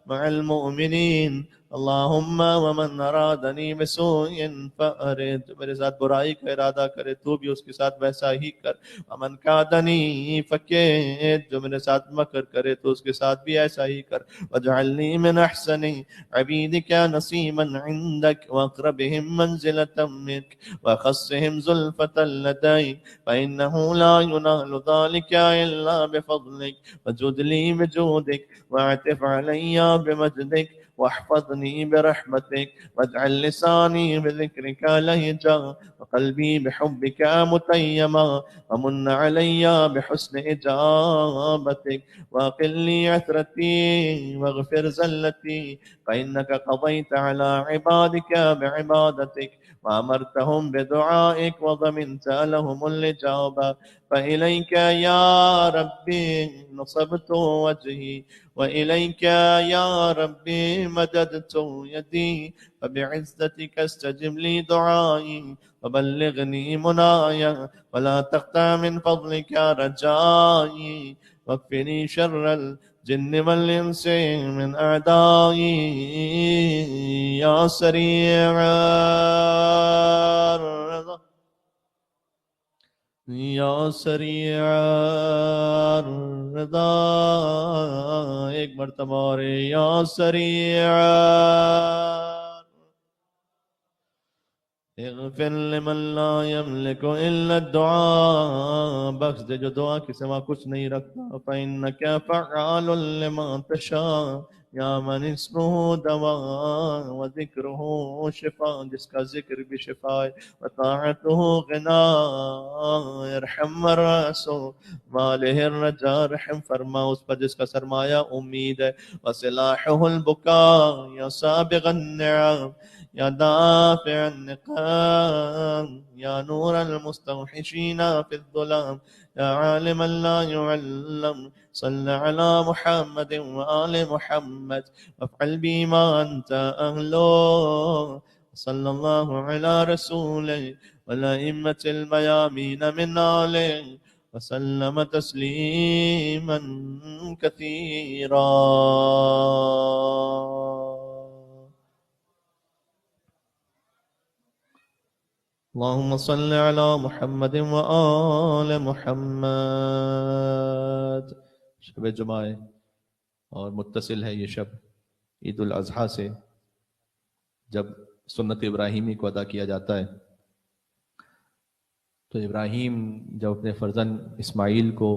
मअल मुमिनीन اللہم ومن ارادنی بسوء فأرد، جو میرے ساتھ برائی کا ارادہ کرے تو بھی اس کے ساتھ ویسا ہی کر، ومن کادنی فکید، جو میرے ساتھ مکر کرے تو اس کے ساتھ بھی ایسا ہی کر، واجعلنی من احسن عبیدک نصیبا عندک واقربہم منزلة منک وخصهم زلفة لدیک فإنه لا ينال ذلك إلا بفضلك وجد لي بجودك واعطف علي بمجدك واحفظني برحمتك واجعل لساني بذكرك لهجا وقلبي بحبك متيما ومن علي بحسن إجابتك واقل لي عثرتي واغفر زلتي فإنك قضيت على عبادك بعبادتك وأمرتهم بدعائك وضمنت لهم الإجابة فإليك يا ربي نصبت وجهي وإليك يا ربي مددت يدي فبعزتك استجب لي دعائي وبلغني منايا ولا تقطع من فضلك رجائي واكفني شر الجن والإنس من أعدائي يا سريع الرضا یا سریع الرضا، ایک مرتبہ اور یا سریع اغفر لمن لا يملك الا الدعاء، بخش دے جو دعا کے سوا کچھ نہیں رکھتا، فإنك فعال لما تشاء یا من اسمه دواء وذکرہ شفاء، جس کا ذکر بھی شفاء ہے، وطاعتہ غناء ارحم من رأسہ مالہ الرجاء، رحم فرما اس پر جس کا سرمایہ امید ہے، وسلاحہ البکاء یا سابغ النعم یا دافع النقام یا نور المستوحشین فی الظلام یا عالما لا يعلم، صل على محمد وآل محمد وافعل بي ما أنت أهله، صلى الله على رسوله والأئمة الميامين من آله وسلم تسليما كثيرا. اللهم صل على محمد وآل محمد. شب جمعہ ہے اور متصل ہے یہ شب عید الاضحیٰ سے، جب سنت ابراہیمی کو ادا کیا جاتا ہے. تو ابراہیم جب اپنے فرزند اسماعیل کو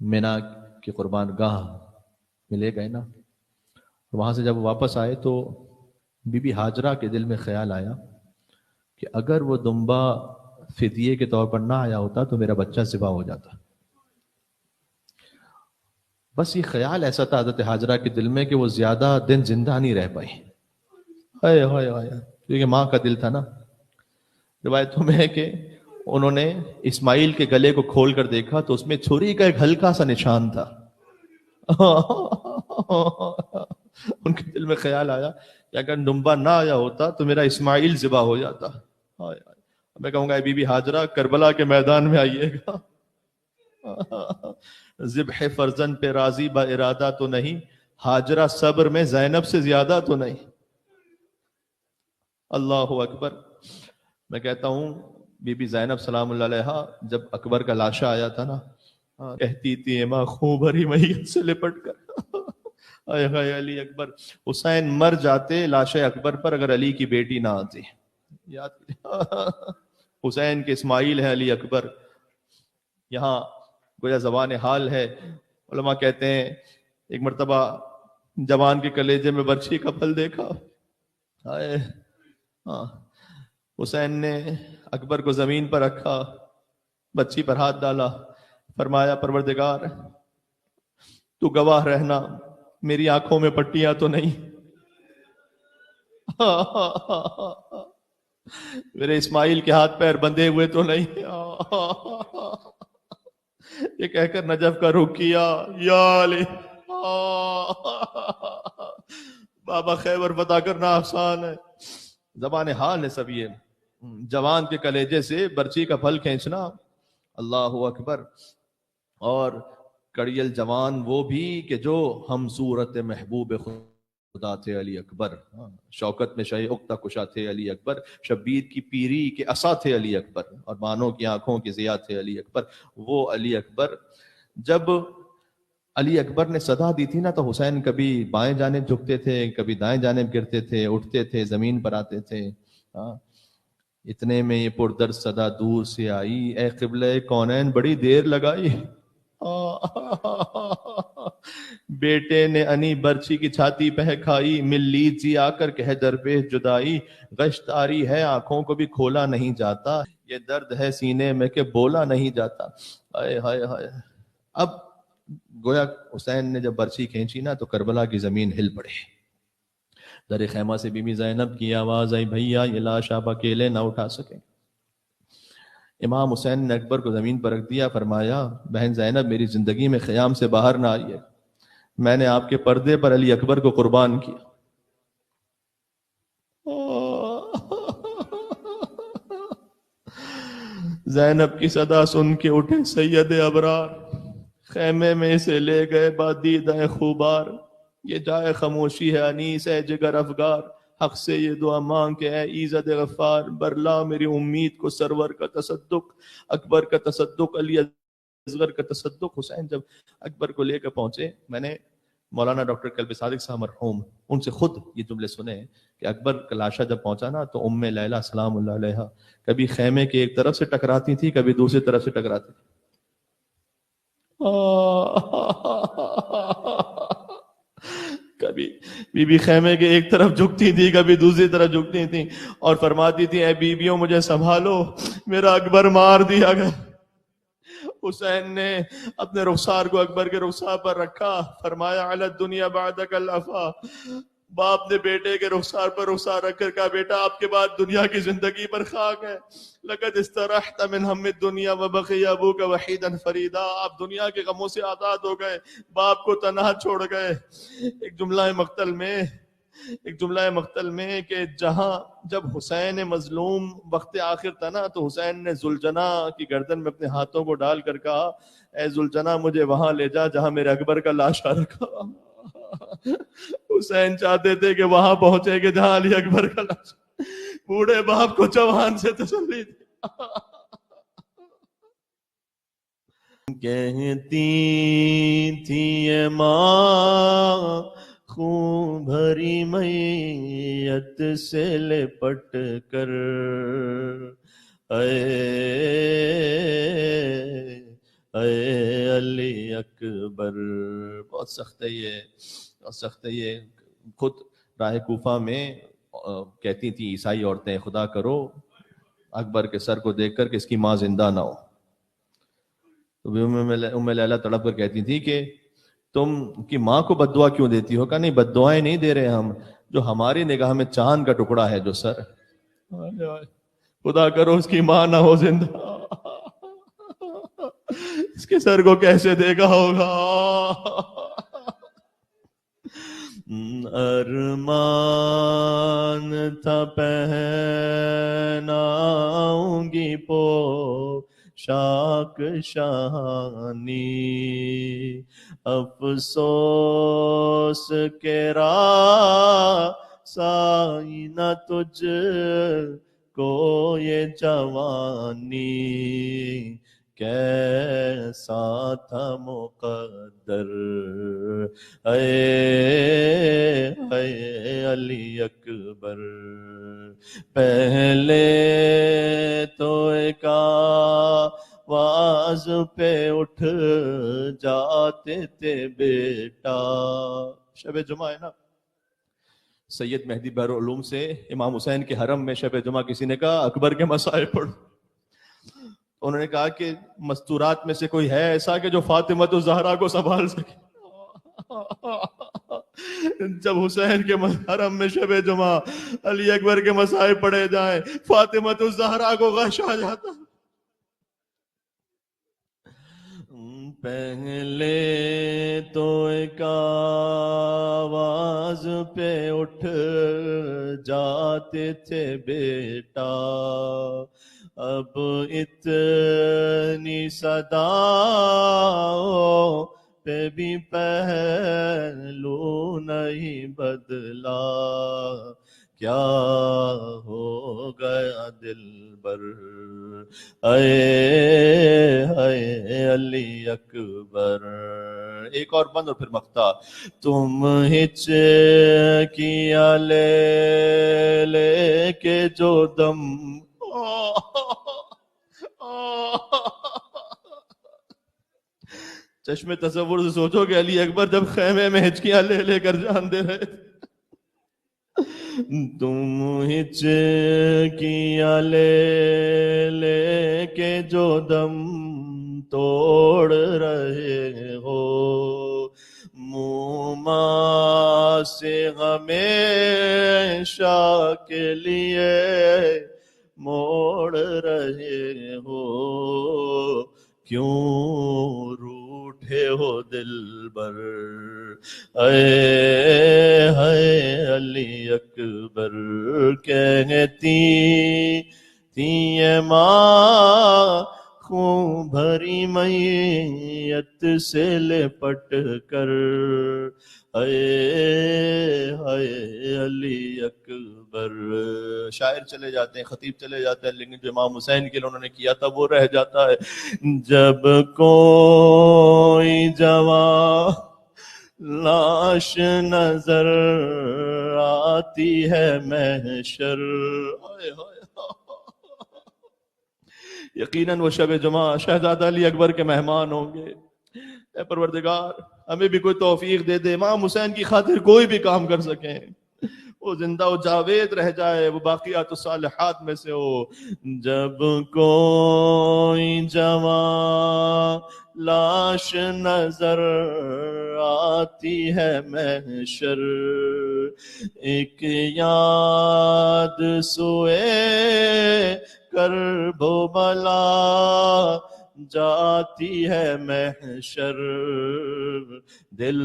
مینا کی قربان گاہ میں لے گئے نا، وہاں سے جب واپس آئے تو بی بی ہاجرہ کے دل میں خیال آیا کہ اگر وہ دمبا فدیے کے طور پر نہ آیا ہوتا تو میرا بچہ ذبح ہو جاتا. بس یہ خیال ایسا تھا حضرت ہاجرہ کے دل میں کہ وہ زیادہ دن زندہ نہیں رہ پائی. ہائے ہائے ہائے، کیونکہ ماں کا دل تھا نا. روایتوں میں ہے کہ انہوں نے اسماعیل کے گلے کو کھول کر دیکھا تو اس میں چھری کا ایک ہلکا سا نشان تھا. ان کے دل میں خیال آیا کہ اگر دمبا نہ آیا ہوتا تو میرا اسماعیل ذبح ہو جاتا. میں کہوں گا اے بی بی ہاجرہ کربلا کے میدان میں آئیے گا. ذبح فرزند پہ راضی با ارادہ تو نہیں، ہاجرہ صبر میں زینب سے زیادہ تو نہیں. اللہ اکبر. میں کہتا ہوں بی بی زینب سلام اللہ علیہا جب اکبر کا لاشا آیا تھا نا، کہتی تھی ماں خون بھری میت سے لپٹ کر اے ہائے علی اکبر. حسین مر جاتے لاش اکبر پر اگر علی کی بیٹی نہ آتی. یاد حسین کے اسماعیل ہے علی اکبر. یہاں گویا زبان حال ہے. علماء کہتے ہیں ایک مرتبہ جوان کے کلیجے میں برچھی کا پھل دیکھا. حسین نے اکبر کو زمین پر رکھا، بچی پر ہاتھ ڈالا، فرمایا پروردگار تو گواہ رہنا میری آنکھوں میں پٹیاں تو نہیں، میرے اسماعیل کے ہاتھ پیر بندھے ہوئے تو نہیں. یہ کہہ کر نجف کا رخ کیا. یا علی بابا خیبر فتح کرنا آسان ہے، زبان حال ہے سب. یہ جوان کے کلیجے سے برچی کا پھل کھینچنا، اللہ اکبر. اور کڑیل جوان وہ بھی کہ جو ہم صورت محبوب خدا خدا تھے علی اکبر، شوکت میں شہ اختہ کشا تھے علی اکبر، شبیر کی پیری کے عصا تھے علی اکبر، اور بانوں کی آنکھوں کے ضیاء تھے علی اکبر۔ وہ علی اکبر، جب علی اکبر نے صدا دی تھی نا تو حسین کبھی بائیں جانب جھکتے تھے، کبھی دائیں جانب گرتے تھے، اٹھتے تھے، زمین پر آتے تھے۔ اتنے میں یہ پردر صدا دور سے آئی، اے قبلہ کونین بڑی دیر لگائی۔ بیٹے نے انی برچی کی چھاتی پہ کھائی، مل لیجیے آ کر کہہ درپیش جدائی، گشت آری ہے آنکھوں کو بھی کھولا نہیں جاتا، یہ درد ہے سینے میں کہ بولا نہیں جاتا۔ ہائے ہائے ہائے۔ اب گویا حسین نے جب برچی کھینچی نا تو کربلا کی زمین ہل پڑی۔ در خیمہ سے بی بی زینب کی آواز آئی، بھیا یہ لاش آپ اکیلے نہ اٹھا سکیں۔ امام حسین نے اکبر کو زمین پر رکھ دیا، فرمایا بہن زینب میری زندگی میں خیام سے باہر نہ آئی ہے، میں نے آپ کے پردے پر علی اکبر کو قربان کیا۔ زینب کی صدا سن کے اٹھے سید ابرار، خیمے میں اسے لے گئے بادیدہ خوبار، یہ جائے خاموشی ہے انیس ہے جگر افگار، حق سے یہ دعا مانگ کے اے ایزد غفار، برلا میری امید کو سرور کا تصدق، اکبر کا تصدق، علی اصغر کا تصدق۔ حسین جب اکبر کو لے کر پہنچے، میں نے مولانا ڈاکٹر قلب صادق صاحب مرحوم ان سے خود یہ جملے سنے کہ اکبر کا لاشا جب پہنچا نا تو ام لیلہ سلام اللہ علیہا کبھی خیمے کے ایک طرف سے ٹکراتی تھی، کبھی دوسری طرف سے ٹکراتی تھی۔ کبھی بی بی خیمے کے ایک طرف جھکتی تھی، کبھی دوسری طرف جھکتی تھی، اور فرماتی تھی اے بیویوں مجھے سنبھالو، میرا اکبر مار دیا گیا۔ حسین نے اپنے رخسار کو اکبر کے رخسار پر رکھا، فرمایا علی الدنیا بعدک الافا، باپ نے بیٹے کے رخسار پر رخسار رکھ کر کہا بیٹا آپ کے بعد دنیا کی زندگی پر خاک ہے، لقد استرحت من ہم الدنیا وبقی ابوک وحیدا فریدا، آپ دنیا کے غموں سے آزاد ہو گئے، باپ کو تنہا چھوڑ گئے۔ ایک جملہ مقتل میں کہ جہاں جب حسین مظلوم وقت آخر تھا نا تو حسین نے زلجنا کی گردن میں اپنے ہاتھوں کو ڈال کر کہا اے زلجنا مجھے وہاں لے جا جہاں میرے اکبر کا لاشا رکھا۔ حسین چاہتے تھے کہ وہاں پہنچے کہ جہاں علی اکبر کا لاشا، بوڑھے باپ کو جوان سے تسلی تھی۔ کہتی تھی یہ ماں خون بھری میت سے لپٹ کر، اے علی اکبر۔ بہت سخت ہے یہ، بہت سخت ہے یہ۔ خود راہ کوفہ میں کہتی تھی عیسائی عورتیں خدا کرو اکبر کے سر کو دیکھ کر کہ اس کی ماں زندہ نہ ہو۔ تو ام لیلہ تڑپ کر کہتی تھی کہ تم کی ماں کو بد دعا کیوں دیتی ہو؟ کہا نہیں بد دعائیں نہیں دے رہے ہم، جو ہماری نگاہ میں چاند کا ٹکڑا ہے جو سر، خدا کرو اس کی ماں نہ ہو زندہ، اس کے سر کو کیسے دیکھا ہوگا۔ ارمان تھا پہناؤں گی پوشاک شانی، افسوس کے راستائی نہ تجھ کو یہ جوانی، کیسا تھا مقدر اے علی اکبر۔ پہلے تو ایک آواز پہ اٹھ جاتے تھے بیٹا، شب جمعہ ہے نا، سید مہدی بحر العلوم سے امام حسین کے حرم میں شب جمعہ کسی نے کہا اکبر کے مسائل پڑھ، انہوں نے کہا کہ مستورات میں سے کوئی ہے ایسا کہ جو فاطمہ الزہرا کو سنبھال سکے؟ جب حسین کے حرم میں شب جمعہ علی اکبر کے مسائل پڑھے جائیں فاطمہ الزہرا کو غش آ جاتا۔ پہلے تو ایک آواز پہ اٹھ جاتے تھے بیٹا، اب اتنی صداؤں پہ بھی پہلو نہیں بدلا، کیا ہو گیا دل بر، اے اے علی اکبر. ایک اور بند اور پھر مقطع. تم ہچ کیا لے لے کے جو دم، چشم تصور سے سوچو کہ علی اکبر جب خیمے میں ہچکیاں لے لے کر جان دے رہے تھے. تم ہچکیاں لے لے کے جو دم توڑ رہے ہو، موما سے ہمیشہ کے لیے موڑ رہے ہو، کیوں روٹھے ہو دل بر، اے علی اکبر. کہتی تھی یہ ماں خون بھری میت سے لپٹ کر، اے علی اکبر. شاعر چلے جاتے ہیں، خطیب چلے جاتے ہیں، لیکن جو امام حسین کے لیے انہوں نے کیا تھا وہ رہ جاتا ہے. جب کوئی جوان لاش نظر آتی ہے محشر، یقیناً وہ شب جمعہ شہزادہ علی اکبر کے مہمان ہوں گے. اے پروردگار ہمیں بھی کوئی توفیق دے دے، امام حسین کی خاطر کوئی بھی کام کر سکیں، وہ زندہ و جاوید رہ جائے، وہ باقیات الصالحات میں سے ہو. جب کوئی جوان لاش نظر آتی ہے محشر، ایک یاد سوئے کرب و بلا جاتی ہے محشر، دل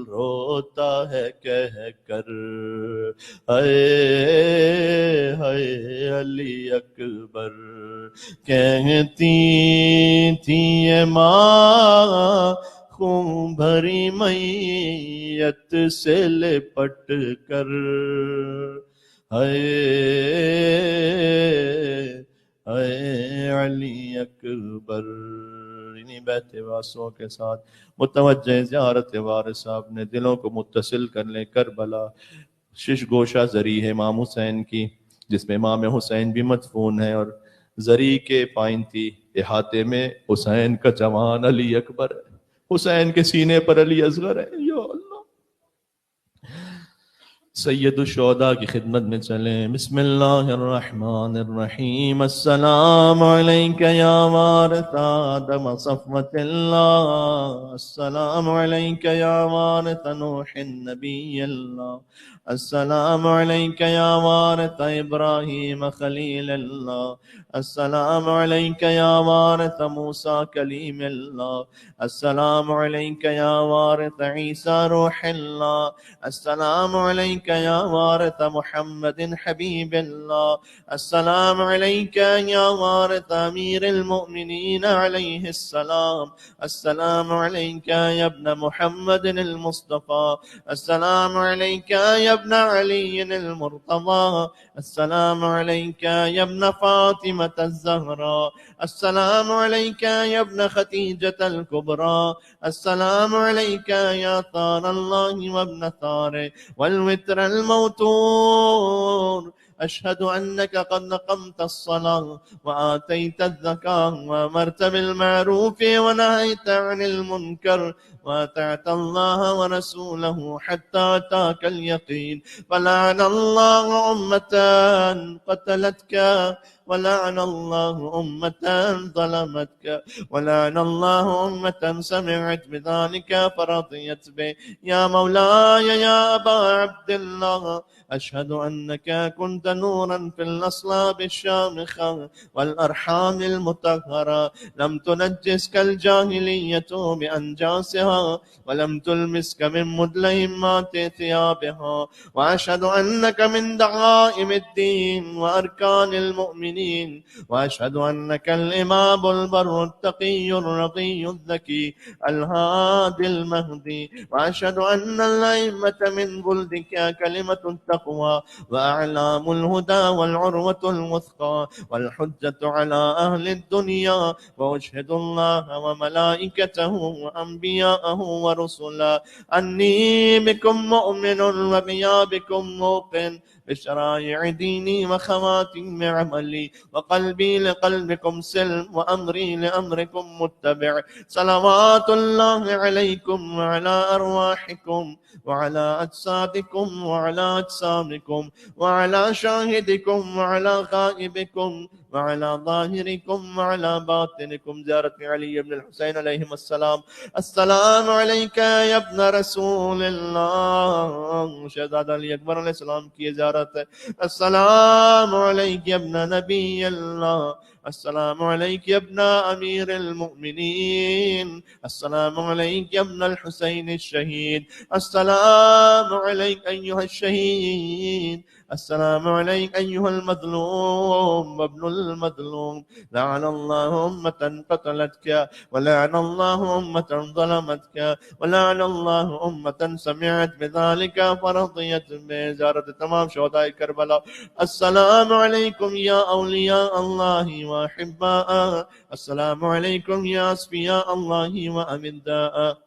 روتا ہے کہہ کر، اے علی اکبر. کہتی تھی یہ ماں خون بھری میت سے لپٹ کر، اے علی اکبر. انہی بیت واسوں کے ساتھ متوجہ زیارت وارث صاحب نے دلوں کو متصل کر لیں. کربلا شش گوشہ زری ہے امام حسین کی، جس میں امام حسین بھی مدفون ہے، اور زری کے پائنتی احاطے میں حسین کا جوان علی اکبر ہے، حسین کے سینے پر علی اصغر ہے. یا اللہ، سید الشہداء کی خدمت میں چلیں. بسم اللہ الرحمن الرحیم. السلام علیک یا وارث آدم صفوت اللہ، السلام علیک یا وارث نوح نبی اللہ، السلام علیک یا وارث ابراہیم خلیل اللہ، السلام علیک یا وارث موسیٰ کلیم اللہ، السلام علیک یا وارث عیسیٰ روح اللہ، السلام علیک یا وارث محمد حبیب اللہ، السلام علیک یا وارث امیر المؤمنین علیہ السلام، السلام علیک یا ابن محمد المصطفى، السلام علیک یا ابن علی المرتضى، السلام علیک یا ابن فاطمة الزہراء، السلام علیک یا ابن خدیجة الكبرى، السلام علیک یا ثار اللہ وابن ثاره والوتر الموتور، أشهد أنك قد نقمت الصلاة وآتيت الزكاة وأمرت بالمعروف ونهيت عن المنكر وأطعت الله ورسوله حتى أتاك اليقين، فلعن الله أمة قتلتك، ولعن الله أمة ظلمتك، ولعن الله أمة سمعت بذلك فرضيت به. يا مولاي يا أبا عبد الله، أشهد أنك كنت نورا في الأصلاب الشامخة والأرحام المطهرة، لم تنجسك الجاهلية بأنجاسها ولم تلمسك من مدلهمات ثيابها، وأشهد أنك من دعائم الدين وأركان المؤمنين المؤمنين، وأشهد أنك الإمام البر التقي الرقي الذكي الهادي المهدي، وأشهد أن الأئمة من ولدك كلمة التقوى وأعلام الهدى والعروة الوثقى والحجة على أهل الدنيا، وأشهد الله وملائكته وأنبياءه ورسله أني بكم مؤمن وبيابكم موقن، بشرائع ديني وخواتيم عملي، وقلبي لقلبكم سلم وأمري لأمركم متبع. صلوات الله عليكم وعلى أرواحكم وعلى أجسادكم وعلى أجسامكم وعلى شاهدكم وعلى غائبكم وعلى ظاهركم وعلى باطنكم. زيارة علي بن الحسين عليهم السلام. السلام عليك يا ابن رسول الله. شهزادہ علی اکبر علیہ السلام کی زیارت ہے. السلام عليك يا ابن نبي الله. السلام عليك يا ابن أمير المؤمنين. السلام عليك يا ابن الحسين الشهيد. السلام عليك أيها الشهيد. السلام عليك أيها المظلوم وابن المظلوم. لعن الله أمة قتلتك، ولعن الله أمة ظلمتك، ولعن الله أمة سمعت بذلك فرضيت بزيارة تمام شهداء كربلاء. السلام عليكم يا أولياء الله وأحباء. السلام عليكم يا أصفياء الله وأمداء.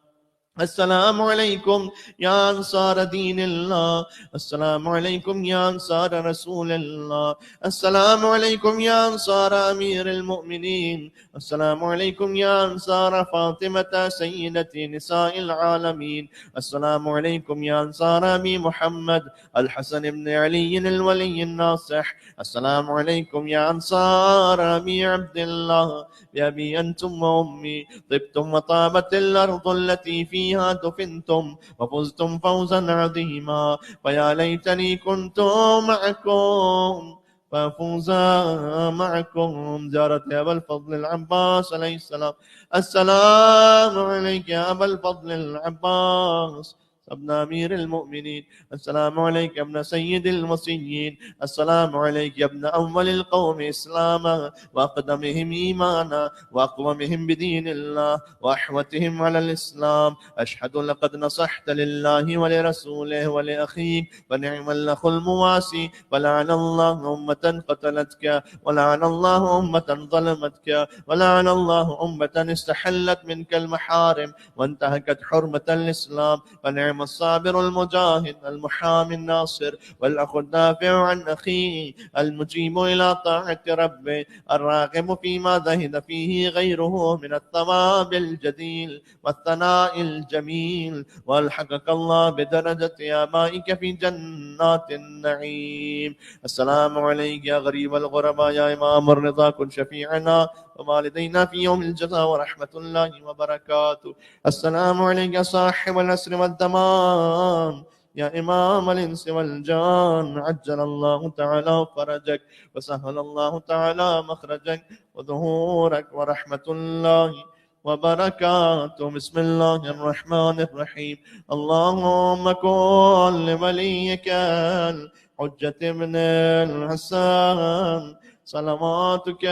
السلام عليكم يا أنصار دين الله. السلام عليكم يا أنصار رسول الله. السلام عليكم يا أنصار أمير المؤمنين. السلام عليكم يا أنصار فاطمة سيدة نساء العالمين. السلام عليكم يا أنصار أبي محمد الحسن بن علي الولي الناصح. السلام عليكم يا أنصار أبي عبد الله. بأبي أنتم وأمي طبتم وطابت الأرض التي فيها دفنتم وفزتم فوزا عظيما، فيا ليتني كنت معكم فأفوز معكم. زيارة أبا الفضل العباس عليه السلام. السلام عليك يا أبا الفضل العباس ابن أمير المؤمنين. السلام عليك يا ابن سيد المسيين. السلام عليك يا ابن أول القوم إسلاما وأقدمهم إيمانا وأقومهم بدين الله وأحوتهم على الإسلام. أشهد لقد نصحت لله ولرسوله ولأخيك، ونعم الأخ المواسي. ولعن الله أمة قتلتك، ولعن الله أمة ظلمتك، ولعن الله أمة استحلت منك المحارم وانتهكت حرمة الإسلام. ونعم الصابر المجاهد المحامي الناصر والأخ الدافع عن أخيه المجيب إلى طاعة ربه الراغب فيما زهد فيه غيره من الثواب الجديل والثناء الجميل. والحقك الله بدرجة آبائك في جنات النعيم. السلام عليك يا غريب الغرباء يا إمام الرضا، كن شفيعنا ووالدينا في يوم الجزاء ورحمة الله وبركاته. السلام عليك يا صاحب الأسر والدمان يا إمام الإنس والجان، عجل الله تعالى فرجك وسهل الله تعالى مخرجك وظهورك ورحمة الله وبركاته. بسم الله الرحمن الرحيم. اللهم كن لوليك الحجة ابن الحسن صلواتك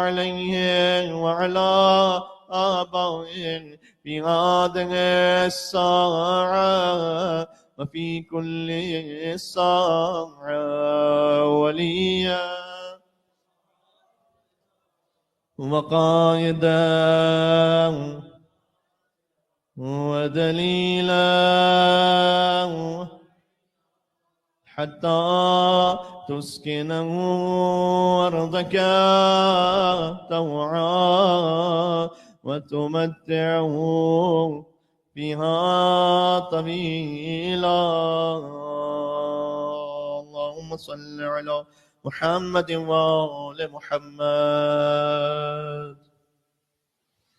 عليه وعلى آبائه في هذه الساعة وفي كل ساعة وليا وقائدا ودليلا حتى تسكنه أرضك طوعا وتمتعه فيها طويلا. اللهم صل على محمد وآل محمد.